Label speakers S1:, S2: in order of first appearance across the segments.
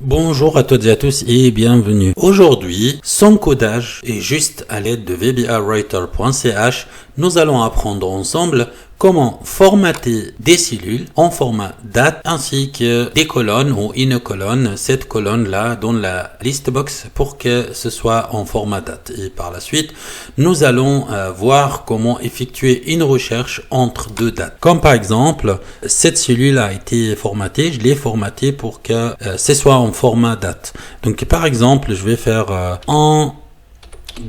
S1: Bonjour à toutes et à tous et bienvenue. Aujourd'hui, sans codage et juste à l'aide de vbawriter.ch, nous allons apprendre ensemble comment formater des cellules en format date ainsi que des colonnes ou une colonne, cette colonne-là dans la list box pour que ce soit en format date. Et par la suite, nous allons voir comment effectuer une recherche entre deux dates. Comme par exemple, cette cellule a été formatée, je l'ai formatée pour que ce soit en format date. Donc par exemple, je vais faire en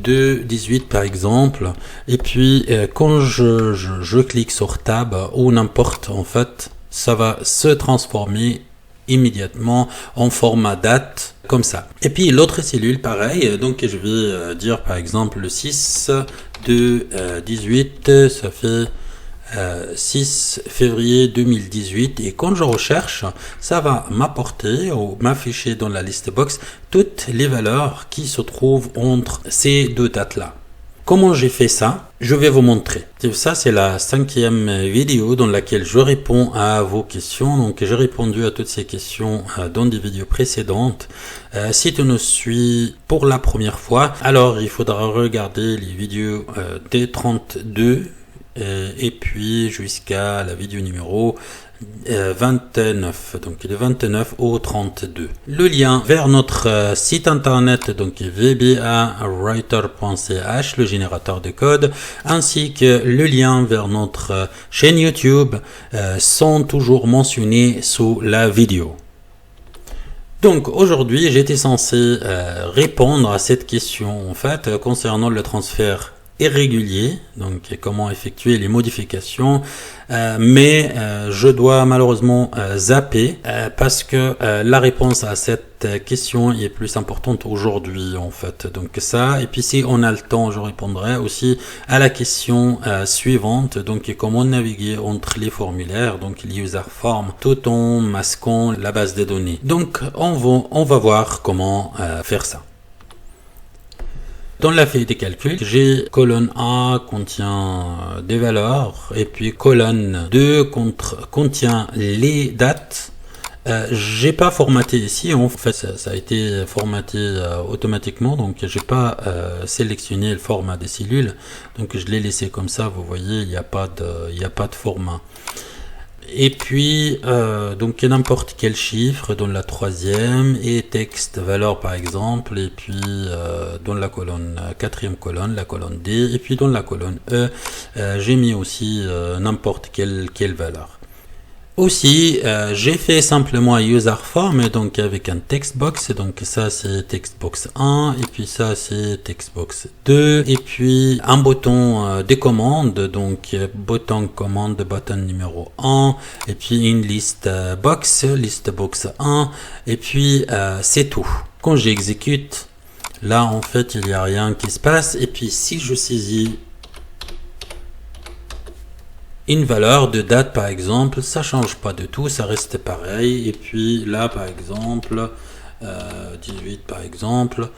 S1: 2.18 par exemple, et puis quand je clique sur Tab ou n'importe, en fait, ça va se transformer immédiatement en format date comme ça. Et puis l'autre cellule, pareil, donc je vais dire par exemple le 6 de 18, ça fait 6 février 2018, et quand je recherche, ça va m'apporter ou m'afficher dans la liste box toutes les valeurs qui se trouvent entre ces deux dates-là. Comment j'ai fait ça? Je vais vous montrer. Ça, c'est la 5e vidéo dans laquelle je réponds à vos questions. Donc, j'ai répondu à toutes ces questions dans des vidéos précédentes. Si tu nous suis pour la première fois, alors il faudra regarder les vidéos D32 et puis jusqu'à la vidéo numéro 29, donc de 29 au 32. Le lien vers notre site internet, donc vbawriter.ch, le générateur de code, ainsi que le lien vers notre chaîne YouTube sont toujours mentionnés sous la vidéo. Donc aujourd'hui, j'étais censé répondre à cette question en fait concernant le transfert irrégulier, donc comment effectuer les modifications, mais je dois malheureusement zapper parce que la réponse à cette question est plus importante aujourd'hui en fait. Donc ça, et puis si on a le temps, je répondrai aussi à la question suivante, donc comment naviguer entre les formulaires, donc les user forms, tout en masquant la base de données. Donc on va voir comment faire ça. Dans la feuille des calculs, j'ai colonne A contient des valeurs et puis colonne 2 contient les dates. J'ai pas formaté ici, en fait ça a été formaté automatiquement, donc j'ai pas sélectionné le format des cellules, donc je l'ai laissé comme ça. Vous voyez, il n'y a pas de format. Et puis donc n'importe quel chiffre dans la 3e et texte valeur par exemple, et puis dans la colonne 4e colonne, la colonne D, et puis dans la colonne E j'ai mis aussi n'importe quelle valeur. Aussi, j'ai fait simplement user form, donc avec un text box, donc ça c'est text box 1, et puis ça c'est text box 2, et puis un bouton de commande, donc bouton commande, button numéro 1, et puis une liste box 1, et puis c'est tout. Quand j'exécute, là en fait il n'y a rien qui se passe, et puis si je saisis une valeur de date par exemple, ça change pas de tout, ça reste pareil. Et puis là par exemple 18 par exemple,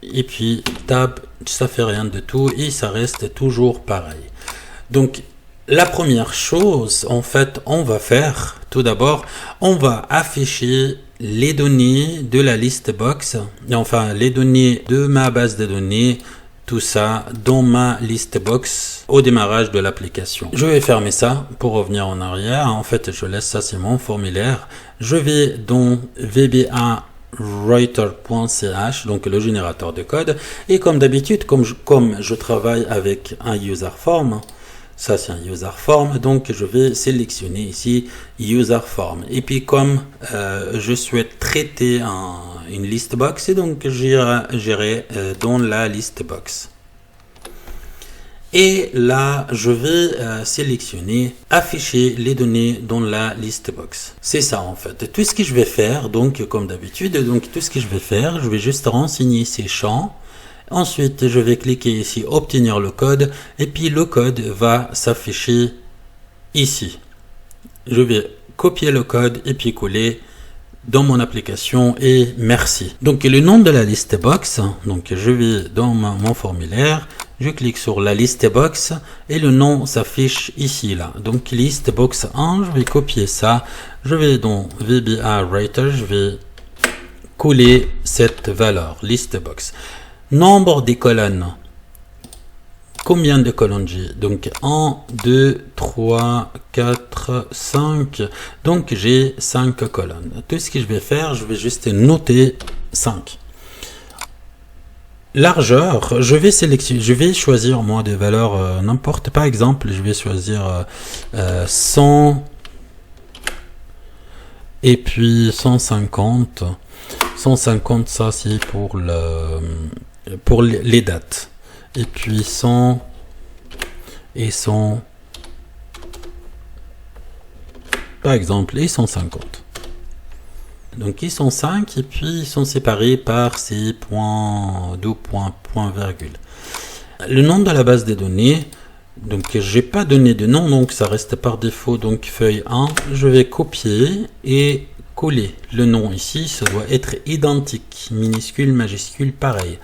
S1: et puis tab, ça fait rien de tout et ça reste toujours pareil. Donc la première chose en fait on va faire, tout d'abord on va afficher les données de la list box, enfin les données de ma base de données, tout ça dans ma list box au démarrage de l'application. Je vais fermer ça pour revenir en arrière. En fait, je laisse ça, c'est mon formulaire. Je vais dans vbawriter.ch, donc le générateur de code. Et comme d'habitude, comme je travaille avec un user form, ça c'est un user form, donc je vais sélectionner ici user form. Et puis comme je souhaite traiter une list box, et donc j'irai dans la list box. Et là, je vais sélectionner afficher les données dans la list box. C'est ça en fait. Tout ce que je vais faire, donc comme d'habitude, je vais juste renseigner ces champs. Ensuite, je vais cliquer ici obtenir le code, et puis le code va s'afficher ici. Je vais copier le code et puis coller dans mon application et merci. Donc le nom de la list box, donc je vais dans mon formulaire, je clique sur la list box et le nom s'affiche ici là. Donc list box 1, je vais copier ça, je vais dans VBA Writer, je vais coller cette valeur, list box. Nombre des colonnes. Combien de colonnes j'ai? Donc 1, 2, 3, 4, 5. Donc j'ai 5 colonnes. Tout ce que je vais faire, je vais juste noter 5. Largeur, je vais sélectionner, je vais choisir moi des valeurs n'importe. Par exemple, je vais choisir 100 et puis 150. 150, ça c'est pour les dates. Et puis 100 et 100, par exemple, et 150. Donc ils sont 5 et puis ils sont séparés par ces points, 2 points, virgule. Le nom de la base des données, donc j'ai pas donné de nom, donc ça reste par défaut. Donc feuille 1, je vais copier et coller le nom ici, ça doit être identique, minuscule, majuscule, pareil.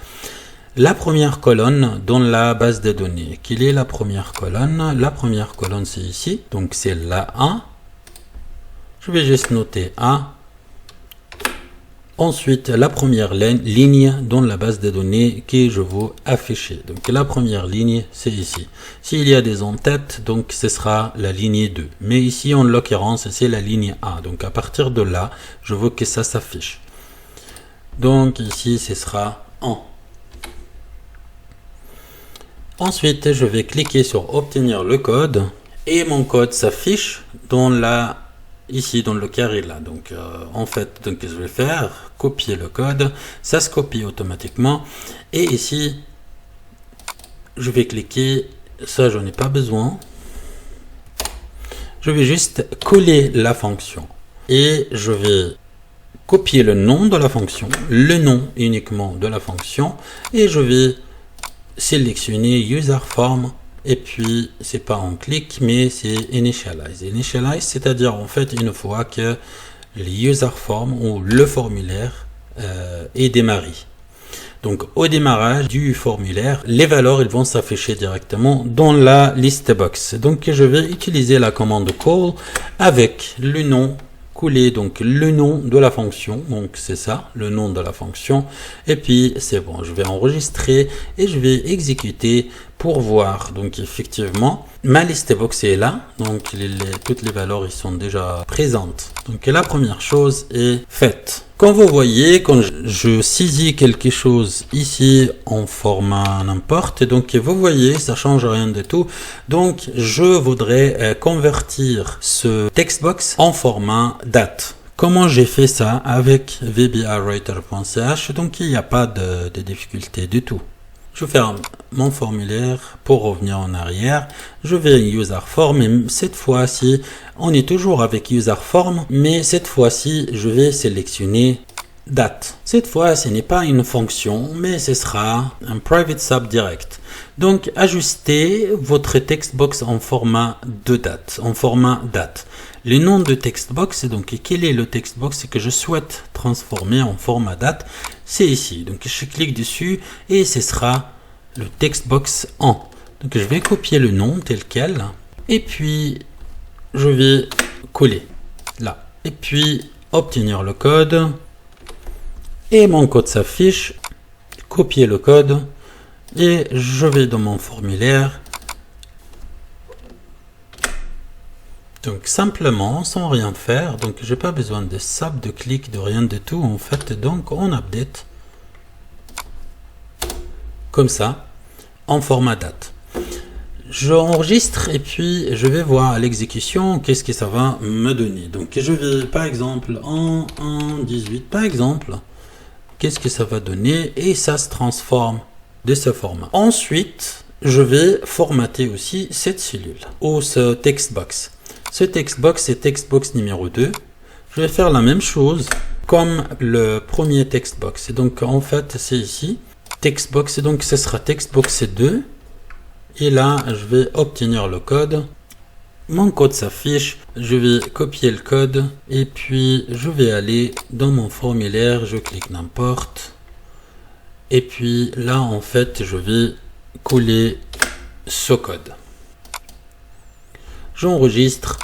S1: La première colonne dans la base de données. Quelle est la première colonne? La première colonne, c'est ici. Donc, c'est la 1. Je vais juste noter 1. Ensuite, la première ligne dans la base de données que je veux afficher. Donc, la première ligne, c'est ici. S'il y a des en-têtes, donc ce sera la ligne 2. Mais ici, en l'occurrence, c'est la ligne 1. Donc, à partir de là, je veux que ça s'affiche. Donc, ici, ce sera 1. Ensuite, je vais cliquer sur obtenir le code et mon code s'affiche ici dans le carré là. Donc en fait, je vais faire copier le code, ça se copie automatiquement et ici je vais cliquer, ça j'en ai pas besoin. Je vais juste coller la fonction et je vais copier le nom de la fonction, le nom uniquement de la fonction et je vais sélectionner user form et puis c'est pas en clic mais c'est initialize. Initialize, c'est-à-dire en fait une fois que le user form ou le formulaire est démarré. Donc au démarrage du formulaire, les valeurs vont s'afficher directement dans la list box. Donc je vais utiliser la commande call avec le nom coller donc le nom de la fonction, donc c'est ça, le nom de la fonction, et puis c'est bon, je vais enregistrer et je vais exécuter pour voir. Donc effectivement, ma liste box est là, donc toutes les valeurs ils sont déjà présentes. Donc la première chose est faite. Quand vous voyez, quand je saisis quelque chose ici en format n'importe, donc vous voyez, ça change rien du tout. Donc je voudrais convertir ce textbox en format date. Comment j'ai fait ça avec vbawriter.ch? Donc il n'y a pas de difficulté du tout. Je ferme mon formulaire pour revenir en arrière. Je vais à user form et cette fois-ci, on est toujours avec user form, mais cette fois-ci, je vais sélectionner date. Cette fois, ce n'est pas une fonction, mais ce sera un private sub direct. Donc, ajustez votre textbox en format de date, en format date. Le nom de textbox, donc quel est le textbox que je souhaite transformer en format date, c'est ici. Donc je clique dessus et ce sera le textbox en. Donc je vais copier le nom tel quel et puis je vais coller là. Et puis obtenir le code et mon code s'affiche. Copier le code et je vais dans mon formulaire. Donc simplement, sans rien faire, donc j'ai pas besoin de sub, de clic, de rien de tout en fait. Donc on update comme ça en format date. J'enregistre et puis je vais voir à l'exécution qu'est-ce que ça va me donner. Donc je vais par exemple en 18 par exemple, qu'est-ce que ça va donner et ça se transforme de ce format. Ensuite, je vais formater aussi cette cellule ou ce textbox. Ce textbox est textbox numéro 2. Je vais faire la même chose comme le premier textbox. Et donc, en fait, c'est ici. Textbox, et donc ce sera textbox 2. Et là, je vais obtenir le code. Mon code s'affiche. Je vais copier le code. Et puis, je vais aller dans mon formulaire. Je clique n'importe. Et puis, là, en fait, je vais coller ce code. J'enregistre.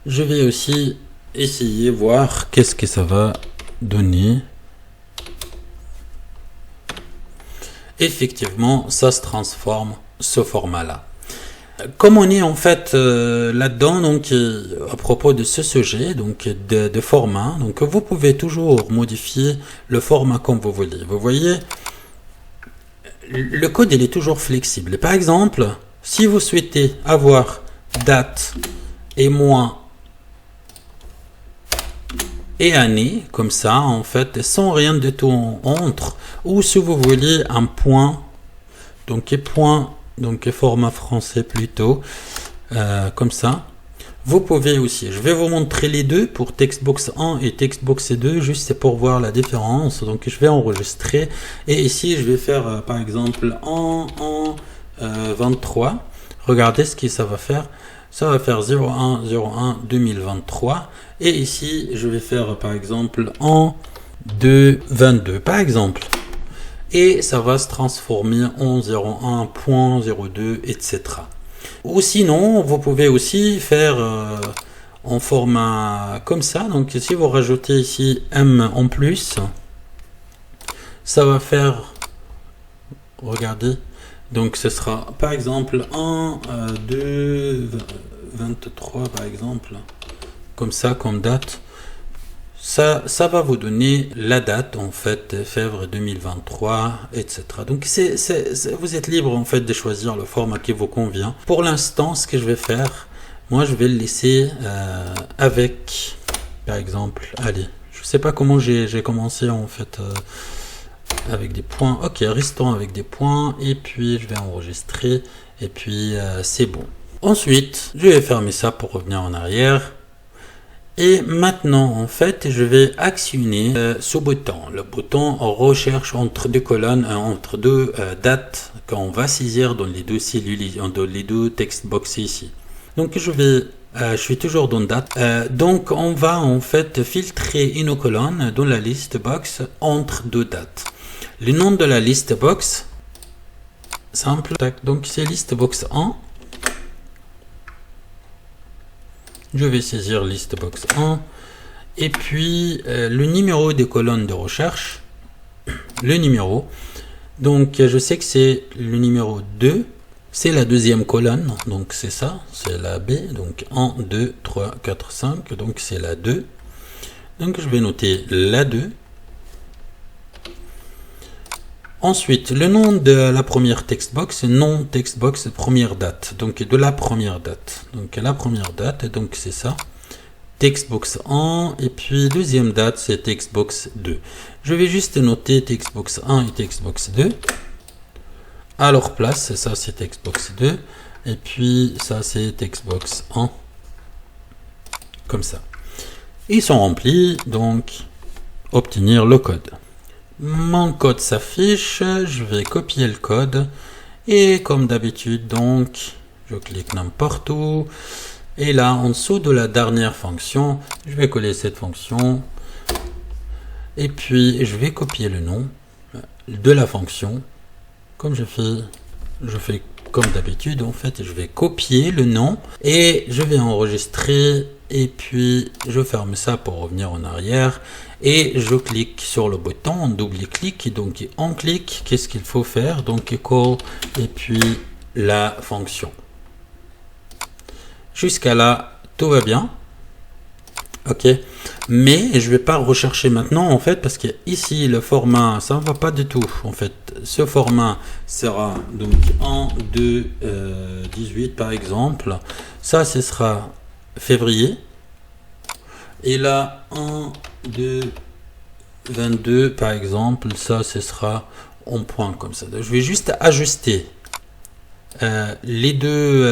S1: Je vais aussi essayer voir qu'est-ce que ça va donner. effectivement, ça se transforme ce format-là. Comme on est en fait là-dedans, donc à propos de ce sujet, donc de format, donc vous pouvez toujours modifier le format comme vous voulez. Vous voyez, le code il est toujours flexible. Par exemple, si vous souhaitez avoir date et mois et année, comme ça, en fait, sans rien de tout entre, ou si vous voulez un point, donc point, donc format français plutôt, comme ça. Vous pouvez aussi, je vais vous montrer les deux pour Textbox 1 et Textbox 2, juste pour voir la différence. Donc je vais enregistrer, et ici je vais faire par exemple en 23. Regardez ce que ça va faire. Ça va faire 01 2023, et ici je vais faire par exemple en 222 par exemple, et ça va se transformer en 01.02 etc. Ou sinon vous pouvez aussi faire en format comme ça. Donc si vous rajoutez ici M en plus, ça va faire, regardez, donc ce sera par exemple 1, 2, 23 par exemple, comme ça, comme date. Ça va vous donner la date en fait, février 2023, etc. Donc vous êtes libre en fait de choisir le format qui vous convient. Pour l'instant, ce que je vais faire, moi je vais le laisser avec, par exemple, allez, je sais pas comment j'ai commencé en fait. Avec des points, ok, restons avec des points, et puis je vais enregistrer, et puis c'est bon. Ensuite, je vais fermer ça pour revenir en arrière, et maintenant en fait je vais actionner ce bouton, le bouton recherche entre deux colonnes, entre deux dates qu'on va saisir dans les deux cellules, dans les deux textbox ici. Donc je suis toujours dans date. Donc on va en fait filtrer une colonne dans la liste box entre deux dates. Le nom de la liste box, simple, donc c'est liste box 1. Je vais saisir liste box 1. Et puis le numéro des colonnes de recherche, le numéro. Donc je sais que c'est le numéro 2. C'est la deuxième colonne, donc c'est ça, c'est la B. Donc 1, 2, 3, 4, 5, donc c'est la 2. Donc je vais noter la 2. Ensuite, le nom de la première textbox, nom textbox première date, donc de la première date. Donc la première date, donc c'est ça, textbox 1, et puis deuxième date, c'est textbox 2. Je vais juste noter textbox 1 et textbox 2 à leur place. Ça c'est textbox 2, et puis ça c'est textbox 1, comme ça. Ils sont remplis, donc obtenir le code. Mon code s'affiche, je vais copier le code, et comme d'habitude, donc je clique n'importe où, et là en dessous de la dernière fonction, je vais coller cette fonction, et puis je vais copier le nom de la fonction, comme je fais comme d'habitude en fait. Je vais copier le nom, et je vais enregistrer, et puis je ferme ça pour revenir en arrière, et je clique sur le bouton, double-clic, donc on clique, qu'est-ce qu'il faut faire, donc call, et puis la fonction. Jusqu'à là, tout va bien. Ok, mais je vais pas rechercher maintenant en fait, parce que ici le format ça ne va pas du tout en fait. Ce format sera donc en 2 18 par exemple, ça ce sera février, et là en 2 22 par exemple, ça ce sera en point comme ça. Donc, je vais juste ajuster les deux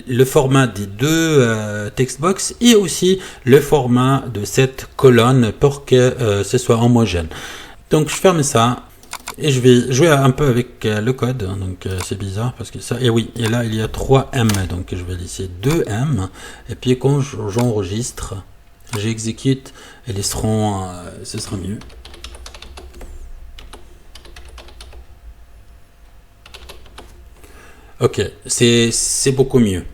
S1: le format des deux textbox, et aussi le format de cette colonne pour que ce soit homogène. Donc je ferme ça, et je vais jouer un peu avec le code. Donc c'est bizarre parce que ça, et oui, et là il y a 3 M, donc je vais laisser 2 M, et puis quand j'enregistre, j'exécute, et ils seront ce sera mieux. Ok, c'est beaucoup mieux.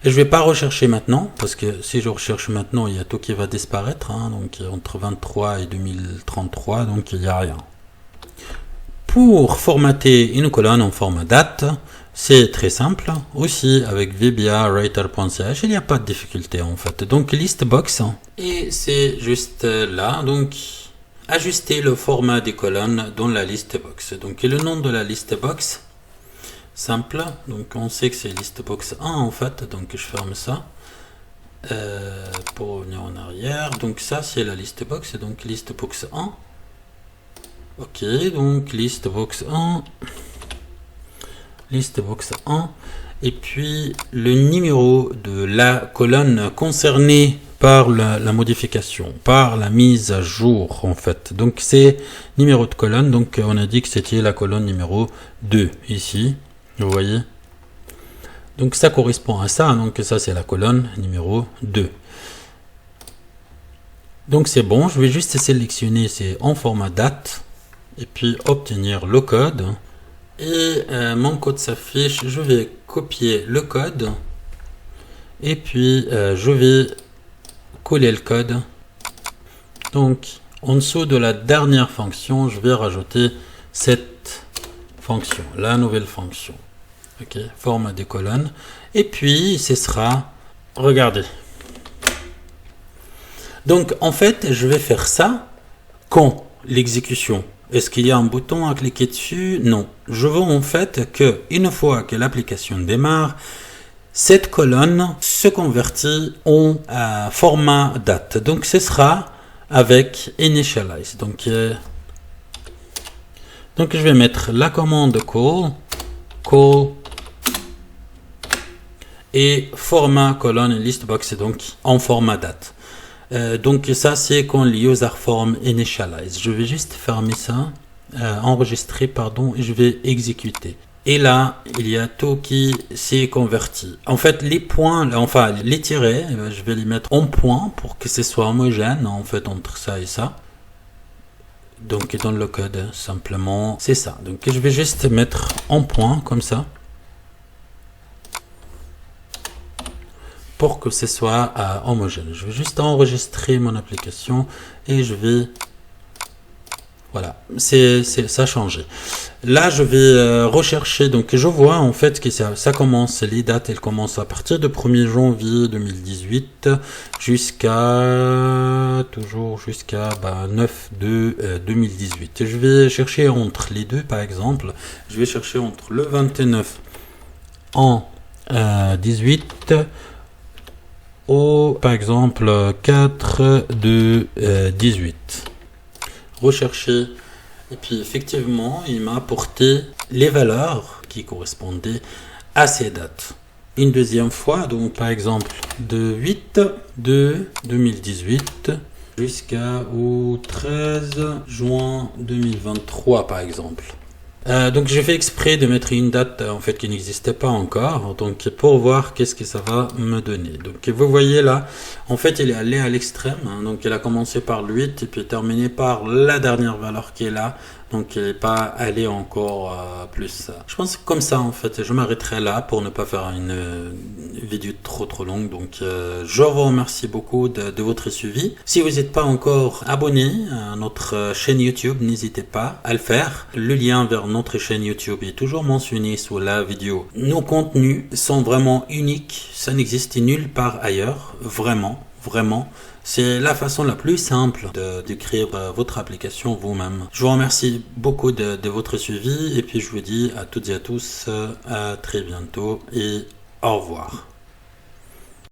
S1: Et je vais pas rechercher maintenant, parce que si je recherche maintenant, il y a tout qui va disparaître, hein, donc entre 23 et 2033, donc il n'y a rien. Pour formater une colonne en format date, c'est très simple. Aussi, avec vba-writer.ch, il n'y a pas de difficulté en fait. Donc, listbox, et c'est juste là. Donc, ajuster le format des colonnes dans la listbox. Donc, et le nom de la listbox, simple. Donc, on sait que c'est listbox 1 en fait. Donc, je ferme ça. Pour revenir en arrière. Donc, ça, c'est la listbox. Donc, listbox 1. Ok, donc listbox 1. Listbox 1. Et puis, le numéro de la colonne concernée par la modification, par la mise à jour en fait. Donc c'est numéro de colonne, donc on a dit que c'était la colonne numéro 2 ici, vous voyez. Donc ça correspond à ça, donc ça c'est la colonne numéro 2. Donc c'est bon, je vais juste sélectionner, c'est en format date, et puis obtenir le code. Et mon code s'affiche, je vais copier le code, et puis je vais coller le code. Donc en dessous de la dernière fonction, je vais rajouter cette fonction, la nouvelle fonction. Ok, format des colonnes. Et puis ce sera, regardez. Donc en fait, je vais faire ça quand l'exécution. Est-ce qu'il y a un bouton à cliquer dessus? Non. Je veux en fait que une fois que l'application démarre, cette colonne se convertit en format date. Donc ce sera avec initialize. Donc je vais mettre la commande call et format colonne listbox, donc en format date. Donc ça c'est quand l'user form initialize. Je vais juste fermer ça, enregistrer pardon, et je vais exécuter. Et là, il y a tout qui s'est converti. En fait, les points, enfin les tirets, je vais les mettre en point pour que ce soit homogène en fait entre ça et ça. Donc dans le code, simplement, c'est ça. Donc je vais juste mettre en point comme ça, pour que ce soit homogène. Je vais juste enregistrer mon application et je vais, voilà, ça a changé. Là, je vais rechercher, donc je vois en fait que ça commence, les dates, elles commencent à partir de 1er janvier 2018 jusqu'à 9/2/2018. Je vais chercher entre les deux, par exemple, je vais chercher entre le 29 en 18 au, par exemple, 4/2/18. Rechercher. Et puis, effectivement, il m'a apporté les valeurs qui correspondaient à ces dates. Une deuxième fois, donc, par exemple, de 8/2/2018 jusqu'au 13 juin 2023, par exemple. Donc j'ai fait exprès de mettre une date en fait qui n'existait pas encore, donc pour voir qu'est-ce que ça va me donner. Donc vous voyez là, en fait il est allé à l'extrême, hein, donc il a commencé par le 8 et puis terminé par la dernière valeur qui est là, donc il n'est pas allé encore plus. Je pense que comme ça en fait, je m'arrêterai là pour ne pas faire une vidéo trop longue. Donc je vous remercie beaucoup de votre suivi. Si vous n'êtes pas encore abonné à notre chaîne YouTube, n'hésitez pas à le faire. Le lien vers notre chaîne YouTube est toujours mentionné sous la vidéo. Nos contenus sont vraiment uniques, ça n'existe nulle part ailleurs, vraiment. C'est la façon la plus simple d'écrire votre application vous-même. Je vous remercie beaucoup de votre suivi et puis je vous dis à toutes et à tous à très bientôt et au revoir.